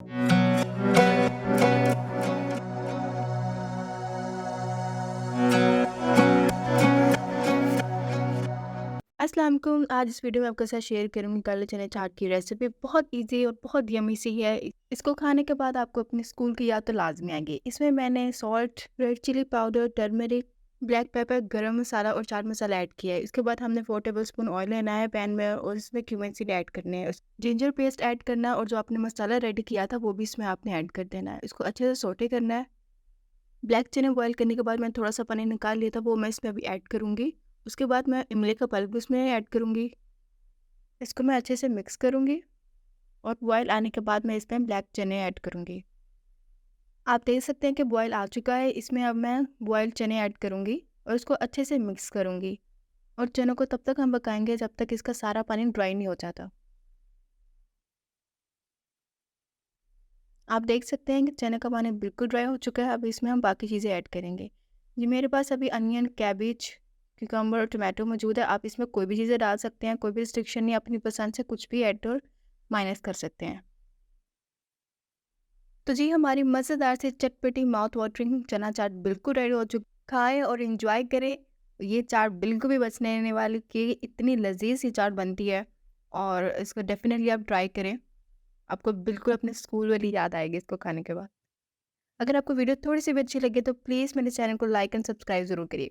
अस्सलाम वालेकुम। आज इस वीडियो में आपके साथ शेयर करूँगी काले चने चाट की रेसिपी। बहुत इजी और बहुत यम्मी सी है। इसको खाने के बाद आपको अपने स्कूल की याद तो लाजमी आएगी। इसमें मैंने salt, red chili powder, turmeric, black pepper, garam masala और चाट मसाला ऐड किया है। इसके बाद हमने 4 टेबलस्पून ऑयल लेना है पैन में और इसमें क्यूमिन सीड ऐड करने हैं। जिंजर पेस्ट ऐड करना है और जो आपने मसाला रेडी किया था वो भी इसमें आपने ऐड कर देना है। इसको अच्छे से सौटे करना है। ब्लैक चने बॉयल करने के बाद मैंने थोड़ा सा पानी निकाल लिया था, वो मैं इसमें अभी ऐड करूँगी। उसके बाद मैं इमली का पल्प भी उसमें ऐड करूँगी। इसको मैं अच्छे से मिक्स करूँगी और बॉयल आने के बाद मैं इसमें ब्लैक चने ऐड करूँगी। आप देख सकते हैं कि बॉयल आ चुका है। इसमें अब मैं बॉयल चने ऐड करूँगी और इसको अच्छे से मिक्स करूँगी और चनों को तब तक हम पकाएंगे जब तक इसका सारा पानी ड्राई नहीं हो जाता। आप देख सकते हैं कि चने का पानी बिल्कुल ड्राई हो चुका है। अब इसमें हम बाकी चीज़ें ऐड करेंगे। जी, मेरे पास अभी अनियन, कैबेज, क्यूकम्बर और टोमेटो मौजूद है। आप इसमें कोई भी चीज़ें डाल सकते हैं, कोई भी रिस्ट्रिक्शन नहीं, अपनी पसंद से कुछ भी ऐड और माइनस कर सकते हैं। तो जी, हमारी मज़ेदार से चटपटी माउथ वाटरिंग चना चाट बिल्कुल रेडी हो चुकी। खाएँ और एंजॉय करें। ये चाट बिल्कुल भी बचने नहीं वाली कि इतनी लज़ीज़ सी चाट बनती है और इसको डेफ़िनेटली आप ट्राई करें। आपको बिल्कुल अपने स्कूल वाली याद आएगी इसको खाने के बाद। अगर आपको वीडियो थोड़ी-सी भी अच्छी लगे तो प्लीज़ मेरे चैनल को लाइक एंड सब्सक्राइब ज़रूर करिए।